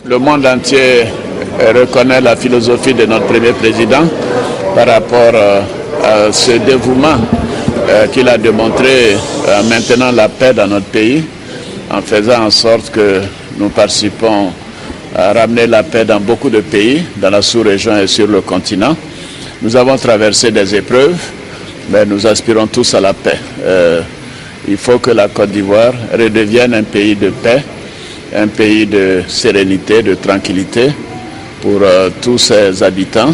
Le monde entier reconnaît la philosophie de notre premier président par rapport à ce dévouement qu'il a démontré en maintenant la paix dans notre pays, en faisant en sorte que nous participons à ramener la paix dans beaucoup de pays, dans la sous-région et sur le continent. Nous avons traversé des épreuves, mais nous aspirons tous à la paix. Il faut que la Côte d'Ivoire redevienne un pays de paix, un pays de sérénité, de tranquillité pour tous ses habitants.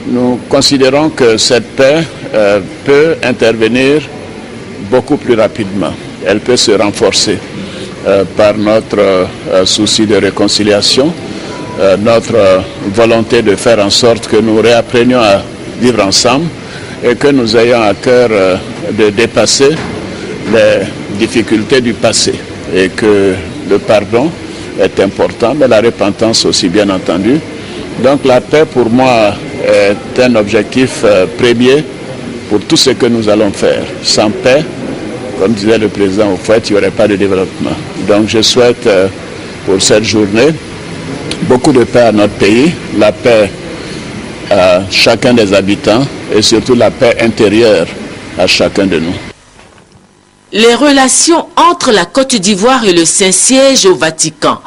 Nous considérons que cette paix peut intervenir beaucoup plus rapidement. Elle peut se renforcer par notre souci de réconciliation, notre volonté de faire en sorte que nous réapprenions à vivre ensemble et que nous ayons à cœur de dépasser les difficultés du passé et que le pardon est important, mais la repentance aussi bien entendu. Donc la paix pour moi est un objectif premier pour tout ce que nous allons faire. Sans paix, comme disait le président Houphouët, il n'y aurait pas de développement. Donc je souhaite pour cette journée beaucoup de paix à notre pays, la paix à chacun des habitants et surtout la paix intérieure à chacun de nous. Les relations entre la Côte d'Ivoire et le Saint-Siège au Vatican,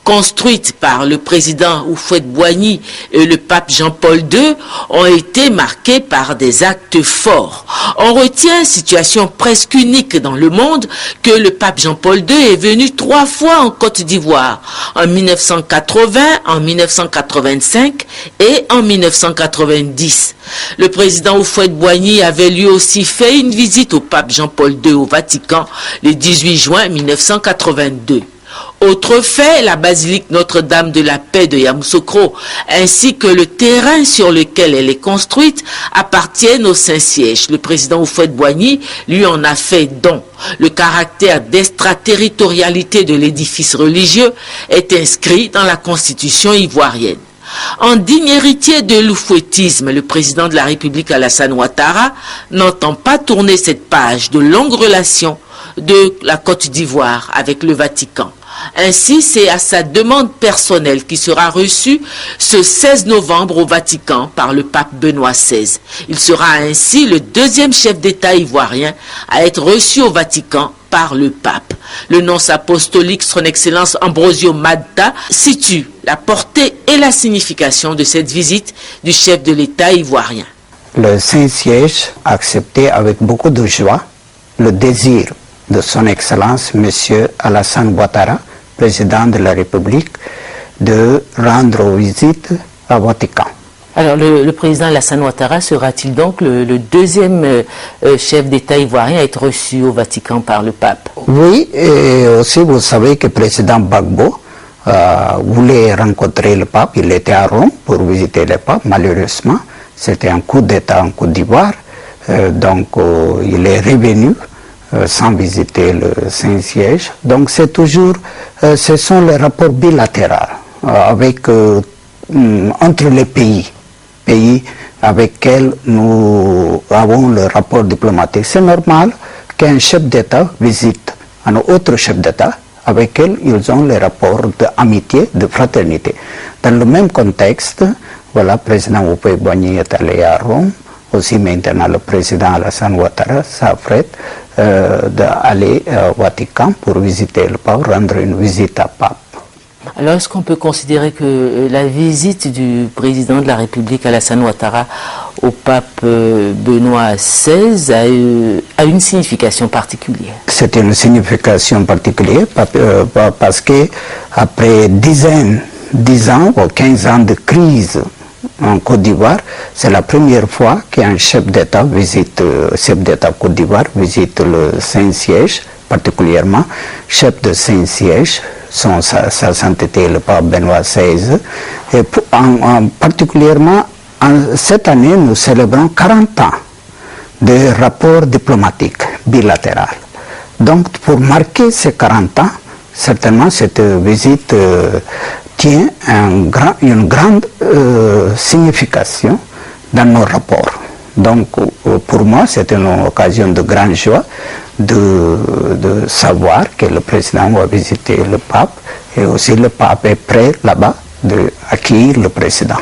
construites par le président Houphouët-Boigny et le pape Jean-Paul II, ont été marquées par des actes forts. On retient, situation presque unique dans le monde, que le pape Jean-Paul II est venu 3 fois en Côte d'Ivoire, en 1980, en 1985 et en 1990. Le président Houphouët-Boigny avait lui aussi fait une visite au pape Jean-Paul II au Vatican le 18 juin 1982. Autre fait, la basilique Notre-Dame de la Paix de Yamoussoukro, ainsi que le terrain sur lequel elle est construite, appartiennent au Saint-Siège. Le président Houphouët-Boigny lui en a fait don. Le caractère d'extraterritorialité de l'édifice religieux est inscrit dans la constitution ivoirienne. En digne héritier de l'oufouettisme, le président de la République Alassane Ouattara n'entend pas tourner cette page de longue relation de la Côte d'Ivoire avec le Vatican. Ainsi, c'est à sa demande personnelle qui sera reçu ce 16 novembre au Vatican par le pape Benoît XVI. Il sera ainsi le 2e chef d'État ivoirien à être reçu au Vatican par le pape. Le nonce apostolique, son Excellence Ambrosio Madta, situe la portée et la signification de cette visite du chef de l'État ivoirien. Le Saint-Siège a accepté avec beaucoup de joie le désir de son Excellence M. Alassane Ouattara, président de la République, de rendre visite au Vatican. Alors le président Alassane Ouattara sera-t-il donc le 2e chef d'État ivoirien à être reçu au Vatican par le pape? Oui, et aussi vous savez que le président Gbagbo voulait rencontrer le pape. Il était à Rome pour visiter le pape. Malheureusement, c'était un coup d'État en Côte d'Ivoire. Donc il est revenu sans visiter le Saint-Siège. Donc c'est toujours, ce sont les rapports bilatéraux avec, entre les pays avec lesquels nous avons le rapport diplomatique. C'est normal qu'un chef d'État visite un autre chef d'État avec lequel ils ont les rapports d'amitié, de fraternité. Dans le même contexte, voilà, le président Houphouët-Boigny est allé à Rome. Aussi maintenant le président Alassane Ouattara s'apprête d'aller au Vatican pour visiter le pape, rendre une visite à pape. Alors est-ce qu'on peut considérer que la visite du président de la République Alassane Ouattara au pape Benoît XVI a une signification particulière? C'est une signification particulière parce que après 10 ans ou 15 ans de crise en Côte d'Ivoire, c'est la première fois qu'un chef d'État Côte d'Ivoire visite le Saint-Siège, particulièrement chef de Saint-Siège, sa sainteté le pape Benoît XVI. Et particulièrement, cette année, nous célébrons 40 ans de rapports diplomatiques bilatéraux. Donc, pour marquer ces 40 ans, certainement cette visite tient une grande signification dans nos rapports. Donc pour moi c'est une occasion de grande joie de savoir que le président va visiter le pape Et aussi le pape est prêt là-bas d'accueillir le président.